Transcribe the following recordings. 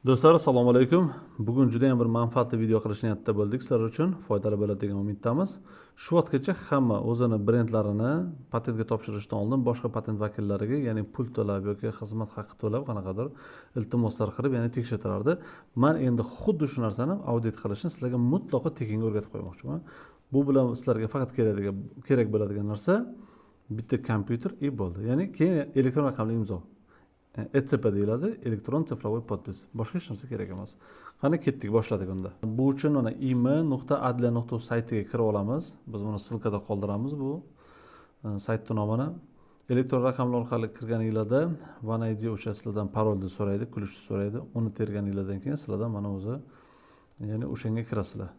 Do'stlar, assalomu alaykum. Bugun juda ham bir manfaatli video qilish niyatida bo'ldik. Sizlar uchun foydali bo'ladi degan umiddamiz. Shu vaqtgacha hamma o'zini brendlarini patentga topshirishdan oldin boshqa patent vakillariga, ya'ni pul to'lab yoki xizmat haqi to'lab qanaqadir iltimoslar qilib, ya'ni tekshirtirardi. Men endi xuddi shu narsani audit qilishni sizlarga mutlaqo tekinga o'rgatib qo'ymoqchiman. Bu bilan sizlarga faqat kerak bo'ladigan narsa bitta kompyuter bo'ldi. Ya'ni keyin elektron raqamli imzo. ECP deyiladi, elektron sifrovoy podpis. Boshqa hech narsa kerak emas. Qani ketdik, boshladik unda. Bu uchun mana im.adliya.uz saytiga kirib olamiz. Biz buni silkada qoldiramiz bu saytning nomini. Elektron raqamli orqali kirganingizda One ID o'sha sizlardan parolni so'raydi, kulishni so'raydi. Uni terganingizdan keyin sizlardan mana o'zi, ya'ni o'shanga kirasizlar.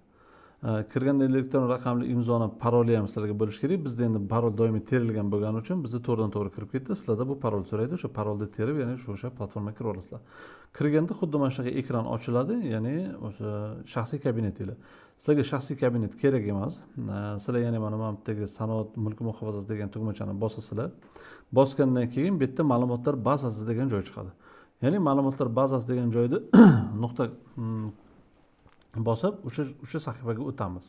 Kirganda elektron raqamli imzoni paroli ham sizlarga bo'lish kerak. Bizda endi parol doimiy terilgan bo'lgani uchun bizda to'g'ridan to'g'ri kirib ketdi. Sizlarda bu parol so'raydi. O'sha parolni terib, ya'ni o'sha platformaga kirib olasizlar. Kirganda xuddi mana shunaqa ekran ochiladi, ya'ni o'sha shaxsiy kabinetingiz. Sizlarga shaxsiy kabinet kerak emas. Sizlar ya'ni mana bu yerdagi sanoat mulki muhofazasi degan tugmachani bosasizlar. Bosgandan keyin bu yerda ma'lumotlar bazasi degan joy chiqadi. Ya'ni ma'lumotlar bazasi degan joyda nuqta bosib o'sha sahifaga o'tamiz.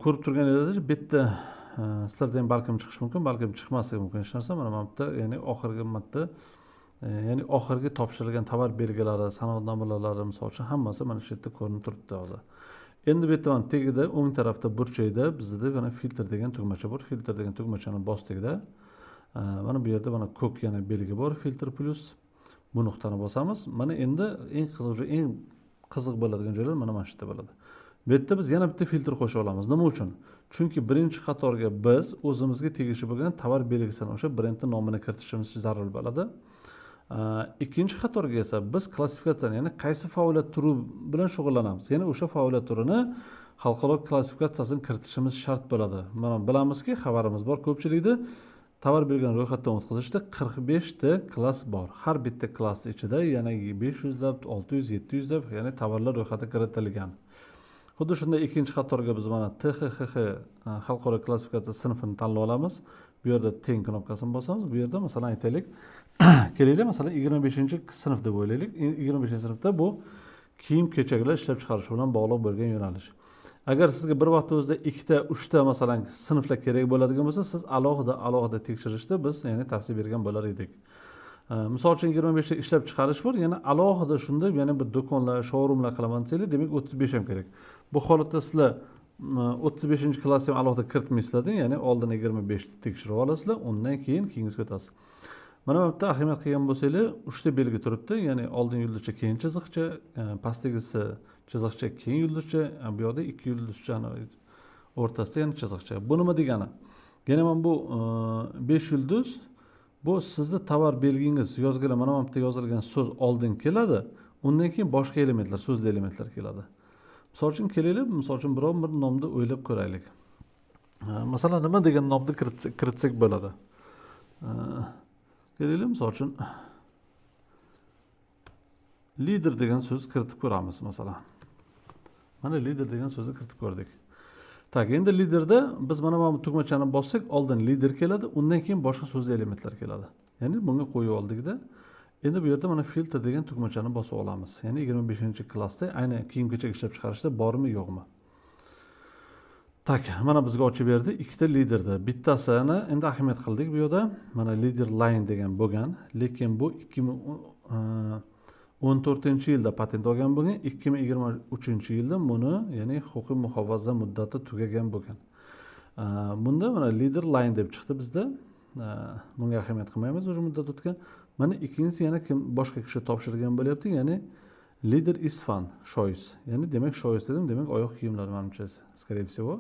Ko'rib turganingizdek, bu yerda sizlarda ham balkim chiqish mumkin, balkim chiqmasligi mumkin hech narsa. Mana bu yerda ya'ni oxirgi marta ya'ni oxirgi topshirilgan tovar belgilari, sanoat namunalari misol uchun hammasi mana shu yerda ko'rinib turibdi hozir. Endi bu yerda mana tagida o'ng tarafda burchakda bizda mana filtr degan tugmacha bor. Filtr degan tugmachani bosdikda mana bu yerda mana ko'k yana belgi bor, filtr plus. Bu nuqtani bosamiz. Mana endi eng qiziq bo'ladigan joylar mana shu yerda bo'ladi. Bu yerda biz yana bitta filtr qo'sha olamiz. Nima uchun? Chunki birinchi qatorga biz o'zimizga tegishli bo'lgan tovar belgisini, o'sha brendning nomini kiritishimiz zarur bo'ladi. Ikkinchi qatorga esa biz klassifikatsiyani, ya'ni qaysi faoliyat turi bilan shug'ullanamiz. Ya'ni o'sha faoliyat turini xalqaro klassifikatsiyasini kiritishimiz shart bo'ladi. Mana bilamizki, xabarimiz bor ko'pchilikda tovar belgilarini ro'yxatdan o'tkazishda 45 ta klass bor. Har bitta klass ichida yana 500 lab, 600, 700 lab, ya'ni tovarlar ro'yxatga kiritilgan. Xuddi shunday ikkinchi qatorga biz mana TXXX xalqaro klassifikatsiya sinfini tanlab olamiz. Bu yerda teng knopkasini bosamiz. Bu yerda masalan aytaylik, kelaylik masalan 25-sinf deb o'ylaylik. 25-sinfda bu kiyim-kechaklar ishlab chiqarish bilan bog'liq bo'lgan yo'nalish. Agar sizga bir vaqt o'zida 2 ta, 3 ta masalan sinflar kerak bo'ladigan bo'lsa, siz alohida tekshirishda biz ya'ni tavsiya bergan bo'lar edik. Misol uchun 25 ta ishlab chiqarish bor, yana alohida shunda yana bir do'konlar, showroomlar qilaman desanglar, demak 35 ham kerak. Bu holatda sizlar 35-klassni ham alohida kiritmaysizlar, ya'ni oldin 25 ta tekshirib olasizlar, undan keyin keyingisiga o'tasiz. Mana bu yerda ahamiyat qilgan bo'lsanglar, 3 ta belgi turibdi, ya'ni oldin yulduzcha, keyin chiziqcha, pastdagisi chiziqcha, keyin yulduzcha, bu yoqda 2 yulduzchani o'rtasida yana chiziqcha. Bu nima degani? Yana mana bu 5 yulduz bu sizni tovar belgingiz yozganlar, mana bu yerda yozilgan so'z oldin keladi, undan keyin boshqa elementlar, so'zli elementlar keladi. Misol uchun kelaylik, misol uchun biror bir nomni o'ylab ko'raylik. Masalan, nima degan nomni kiritsak bo'ladi? Kelaylik, misol uchun lider degan so'z kiritib ko'ramiz masalan. Mana lider degan so'zni kiritib ko'rdik. Tak, endi liderda biz mana bu tugmachani bossak, oldin lider keladi, undan keyin boshqa so'zli elementlar keladi. Ya'ni bunga qo'yib oldikda, endi bu yerda mana filtr degan tugmachani bosib olamiz. Ya'ni 25-klassda ayni kiyim-kechak ishlab chiqarishda bormi, yo'qmi? Tak, mana bizga ochib berdi 2 ta liderda. Bittasini endi ahamiyat qildik bu yerda. Mana lider line degan bo'lgan, lekin bu 2014-yilda patent olgan bo'lgan, 2023-yilda buni, ya'ni huquqiy muhofaza muddati tugagan bo'lgan. Bunda mana lider line deb chiqdi bizda. Bunga ahamiyat qilmaymiz, o'sha muddat o'tgan. Mana ikkinchisi yana kim boshqa kishi topshirgan bo'lyapti, ya'ni lider isfan, shois. Ya'ni demak shois dedim, demak oyoq kiyimlar menimcha, скорее всего.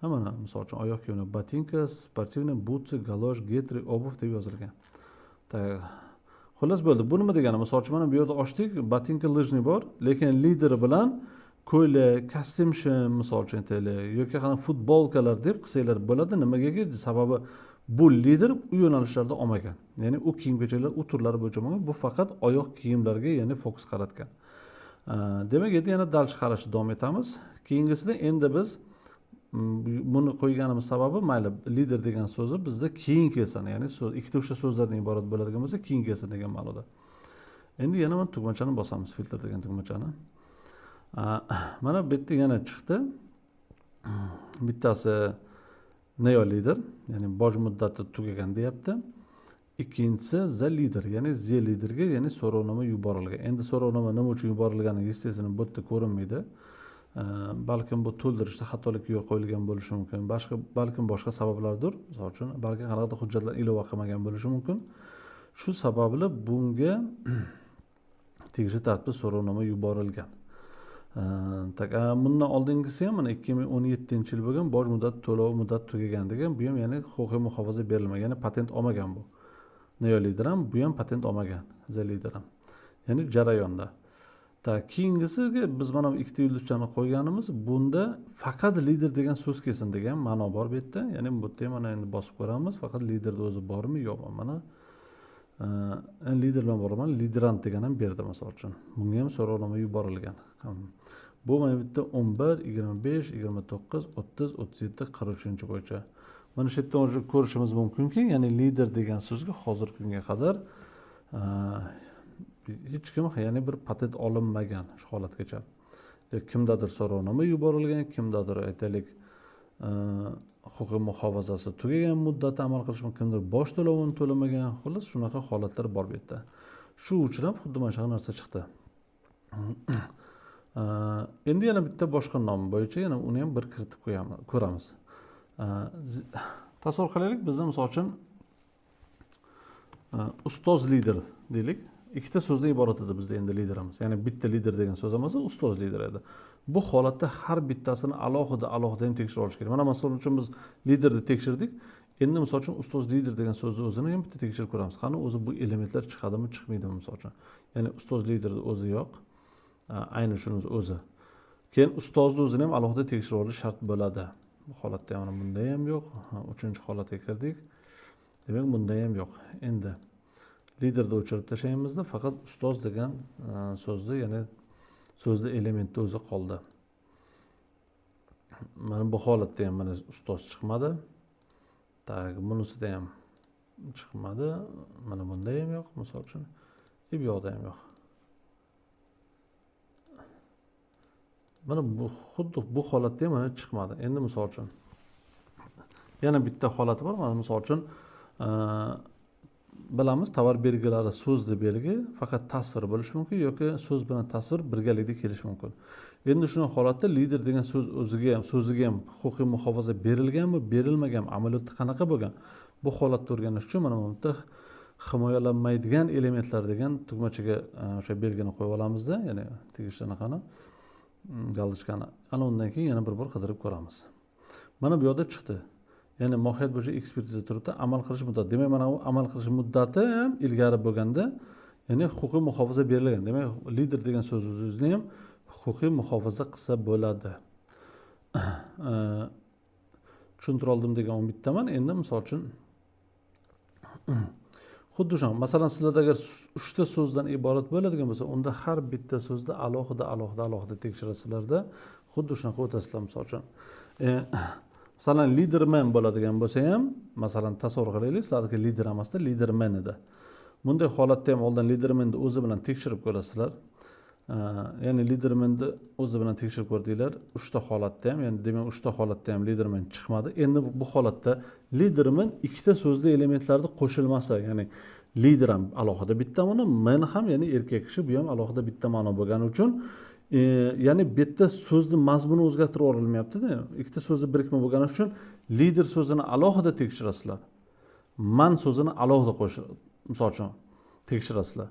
Mana misol uchun oyoq kiyimlar, botinka, sportivniy butsi, galosh, getri, obuv deb yozilgan. Xullas bo'ldi. Bu nima degani? Misol uchun mana bu yerda ochdik, botinka lыжный bor, lekin lideri bilan ko'ylak, kostyum shim misol uchun aytaylik, yoki qana futbolkalar deb qilsanglar bo'ladi. Nimaga? Sababi bu lider u yo'nalishlarda olmagan. Ya'ni u kiyim-kechaklar u turlari bo'yicha bo'lgan. Bu faqat oyoq kiyimlarga, ya'ni fokus qaratgan. Demak, endi yana dal chiqarishni davom etamiz. Keyingisida endi biz buni qo'yganimiz sababi mayli lider degan so'zi bizda keyin kelsin, ya'ni so'z 2 ta 3 ta so'zlardan iborat bo'ladigan bo'lsa keyin kelsin degan ma'noda. Endi yana mana tugmachani bosamiz, filtr degan tugmachani. Mana bu yerda yana chiqdi. Bittasi neo leader, ya'ni boj muddati tugagan deyapti. Ikkinchisi the leader, ya'ni the leaderga, ya'ni so'rovnoma yuborilgan. Endi so'rovnoma nima uchun yuborilgani естественно bu yerda ko'rinmaydi. Balkim bu to'ldirishda xatolik yo'l qo'yilgan bo'lishi mumkin. Balkim boshqa sabablardir. Misol uchun, balki qanaqadir hujjatlar ilova qilmagan bo'lishi mumkin. Shu sababli bunga tegishli tartibda so'rovnoma yuborilgan. Bundan oldingisi ham mana 2017-yil bo'lgan boj muddati to'lovi muddati tugagan degan, bu ham ya'ni huquqiy muhofaza berilmagan, ya'ni patent olmagan bu. Neo leader ham, bu ham patent olmagan, the leader ham. Ya'ni jarayonda. Keyingisiga biz mana bu ikkita yulduzchani qo'yganimiz, bunda faqat lider degan so'z kelsin degan ma'no bor bu yerda. Ya'ni bu yerda mana endi bosib ko'ramiz, faqat liderda o'zi bormi, yo'qmi? Mana lider bilan bog'liq, liderant degan ham berdi misol uchun. Bunga ham so'rovnoma yuborilgan. Bu mana bitta 11, 25, 29, 30, 37, 43 bo'yicha. Mana shu yerdan o'zi ko'rishimiz mumkinki, ya'ni lider degan so'zga hozirgi kunga qadar hech kim ya'ni bir patent olinmagan shu holatgacha. Kimdadir so'rovnoma yuborilgan, kimdadir aytaylik huquqiy muhofazasi tugagan muddatda amal qilish mumkin, kimdir boj to'lovini to'lamagan, xullas shunaqa holatlar bor bu yerda. Shu uchun ham xuddi mana shunaqa narsa chiqdi. Endi yana bitta boshqa nom bo'yicha yana uni ham bir kiritib ko'ramiz. Tasavvur qilaylik, bizda misol uchun ustoz lider deylik. Ikkita so'zdan iborat edi bizda endi liderimiz. Ya'ni bitta lider degan so'z emas, ustoz lider edi. Bu holatda har bittasini alohida ham tekshirib olish kerak. Mana misol uchun biz liderni tekshirdik. Endi misol uchun ustoz lider degan so'zni o'zini ham bitta tekshirib ko'ramiz. Qani o'zi bu elementlar chiqadimi, chiqmaydimi misol uchun. Ya'ni ustoz liderni o'zi yo'q. Ayni shunisi o'zi. Keyin ustozni o'zini ham alohida tekshirib olish shart bo'ladi. Bu holatda mana bunda ham yo'q. 3-holatga kirdik. Demak, bunda ham yo'q. Endi liderni o'chirib tashlaymizda faqat ustoz degan so'zni, ya'ni so'zda elementni o'zi qoldi. Mana bu holatda ham mana ustoz chiqmadi. Bunisida ham chiqmadi. Mana bunda ham yo'q, misol uchun. Bu yoqda ham yo'q. Mana bu xuddi bu holatda ham mana chiqmadi. Endi misol uchun yana bitta holati bor. Mana misol uchun bilamiz, tovar belgilari so'zli belgi faqat tasvir bo'lishi mumkin yoki so'z bilan tasvir birgalikda kelishi mumkin. Endi shunday holatda lider degan so'z so'ziga ham huquqiy muhofaza berilganmi, berilmaganmi, amaliyotda qanaqa bo'lgan? Bu holatni o'rganish uchun mana bu yerda himoyalanmaydigan elementlar degan tugmachaga o'sha belgini qo'yib olamizda, ya'ni tegishli anaqani galdochkani. Ana undan keyin yana bir bor qidirib ko'ramiz. Mana bu yerda chiqdi. Ya'ni mohiyat bo'yicha ekspertiza turibdi, amal qilish muddati. Demak, mana bu amal qilish muddati ham ilgari bo'lganda, ya'ni huquqiy muhofaza berilgan. Demak, lider degan so'z o'zini ham huquqiy muhofaza qilsa bo'ladi. Tushuntira oldim degan umiddaman. Endi misol uchun xuddi shu. Masalan, sizlarda agar 3 ta so'zdan iborat bo'ladigan bo'lsa, unda har bitta so'zni alohida tekshirasizlarda, xuddi shunaqa o'tasizlar misol uchun. Masalan, liderman bo'ladigan bo'lsa ham, masalan, tasavvur qilaylik, sizlarga lider emasda, liderman edi. Bunday holatda ham oldin lidermanni o'zi bilan tekshirib ko'rasizlar. Ya'ni lidermanni o'zi bilan tekshirib ko'rdinglar, 3 ta holatda ham, ya'ni demak 3 ta holatda ham liderman chiqmadi. Endi bu holatda liderman ikkita so'zli elementlarni qo'shilmasi, ya'ni lider ham alohida bitta ma'no, man ham ya'ni erkak kishi, bu ham alohida bitta ma'no bo'lgani uchun ya'ni bu yerda so'zni mazmuni o'zgartirib yuborilmayapti-da. Ikkita so'zni birikma bo'lgani uchun lider so'zini alohida tekshirasizlar. Man so'zini alohida misol uchun tekshirasizlar.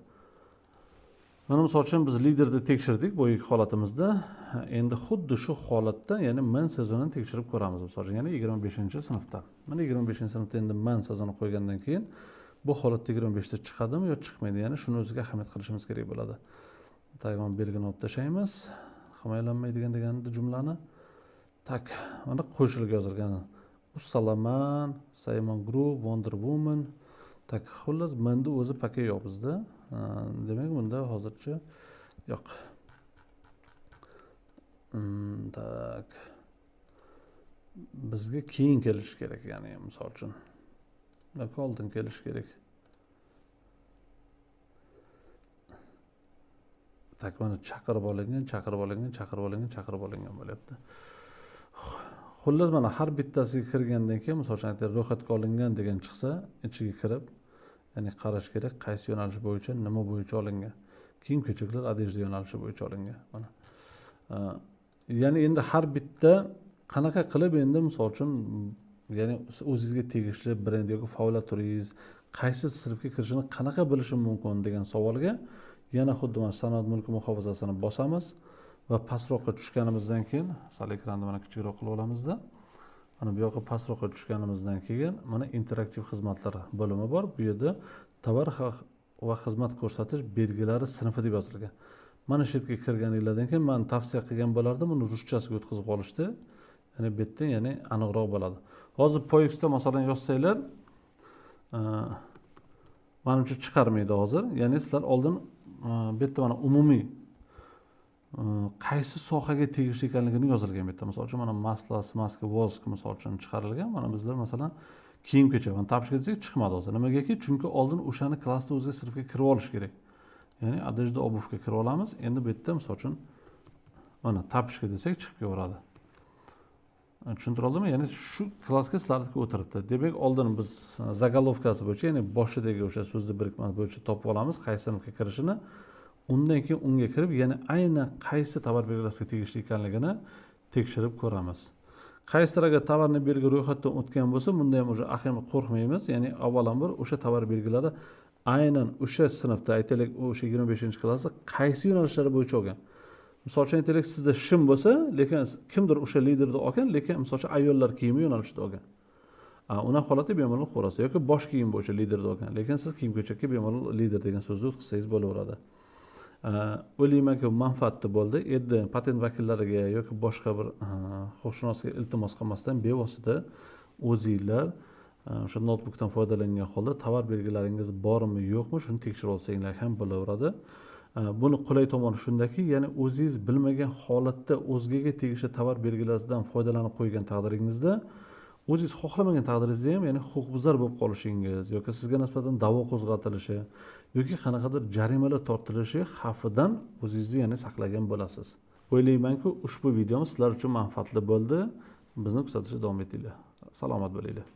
Mana misol uchun biz liderni tekshirdik bu ikki holatimizda. Endi xuddi shu holatda, ya'ni man so'zini tekshirib ko'ramiz misol uchun, ya'ni 25-sinfda. Mana 25-sinfda endi man so'zini qo'ygandan keyin bu holatda 25 ta chiqadimi yo chiqmaydi? Ya'ni shuni o'ziga ahamiyat qilishimiz kerak bo'ladi. Tayvan belgini olib tashlaymiz. Himoyalanmaydigan deganida jumlani mana qo'shilib yozilgan. Ussalaman, Simon Group, Wonder Woman. Xullas, menda o'zi paket yo'q bizda. Demak, bunda hozircha yo'q. Bizga keyin kelish kerak, ya'ni misol uchun. Oldin kelish kerak. tak mana chaqirib olingan bo'lyapti. Xullas mana har bittasiga kirgandan keyin misol uchun ro'yxatga olingan degan chiqsa, ichiga kirib, ya'ni qarash kerak qaysi yo'nalish bo'yicha, nima bo'yicha olingan. Kiyim-kechaklar adejda yo'nalishi bo'yicha olingan. Mana. Ya'ni endi har bitta qanaqa qilib endi misol uchun ya'ni o'zingizga tegishli brend yoki faoliyat turingiz qaysi sinfga kirishini qanaqa bilishim mumkin degan savolga yana xuddi mana sanoat mulki muhofazasini bosamiz va pastroqqa tushganimizdan keyin sal ekranni mana kichikroq qilib olamizda. Mana bu yoqqa pastroqqa tushganimizdan keyin mana interaktiv xizmatlar bo'limi bor. Bu yerda tovar va xizmat ko'rsatish belgilari sinfi deb yozilgan. Mana shu yerga kirganingizdan keyin men tavsiya qilgan bo'lardim uni ruschasiga o'tkazib olishdi. Ya'ni bu yerda ya'ni aniqroq bo'ladi. Hozir Poyexda masalan yozsanglar menimcha chiqarmaydi hozir. Ya'ni sizlar oldin bu yerda mana umumiy qaysi sohaga tegishli ekanligini yozilgan bu yerda. Misol uchun mana masla, smaska, vosk misol uchun chiqarilgan. Mana bizlar masalan kiyim-kechak va tapishga desak chiqmadi hozir. Nimagaki? Chunki oldin o'shani klassda o'zga sinfga kirib olish kerak. Ya'ni adejda obuvga kirib olamiz. Endi bu yerda misol uchun mana tapishga desak chiqib kelaveradi. Tushuntira oldimmi? Ya'ni shu klassga sizlarga o'tiribdi. Demak, oldin biz zagolovkasi bo'yicha, ya'ni boshidagi o'sha so'zli birikmasi bo'yicha topib olamiz qaysi sinfga kirishini. Undan keyin unga kirib, ya'ni aynan qaysi tovar belgilasiga tegishli ekanligini tekshirib ko'ramiz. Qaysidir agar tovarni belgi ro'yxatdan o'tgan bo'lsa, bunda ham o'sha ahim qo'rqmaymiz. Ya'ni avvalambor o'sha tovar belgilari aynan o'sha sinfda, aytaylik, o'sha 25-klassda qaysi yo'nalishlari bo'yicha olgan. Misol uchun aytaylik, sizda shim bo'lsa, lekin kimdir o'sha liderda olgan, lekin misol uchun ayollar kiyimi yo'nalishida olgan. Una holatda bemalol xo'rasa yoki bosh kiyim bo'yicha liderda olgan, lekin siz kiyim-kechakka bemalol lider degan so'zni o'tkazsangiz bo'laveradi. O'ylaymanki manfaatli bo'ldi. Endi patent vakillariga yoki boshqa bir huquqshunosga iltimos qilmasdan bevosita o'zingizlar o'sha notebookdan foydalangan holda tovar belgilaringiz bormi, yo'qmi, shuni tekshirib olsanglar ham bo'laveradi. Buni qulay tomoni shundaki, ya'ni o'zingiz bilmagan holatda o'zgaga tegishli tovar belgilaridan foydalanib qo'ygan taqdiringizda o'zingiz xohlamagan taqdiringizda ham, ya'ni huquqbuzar bo'lib qolishingiz yoki sizga nisbatan da'vo qo'zg'atilishi yoki qanaqadir jarimalar tortilishi xavfidan o'zingizni ya'ni saqlagan bo'lasiz. O'ylaymanki, ushbu videomiz sizlar uchun manfaatli bo'ldi. Bizni kuzatishda davom etinglar. Salomat bo'linglar.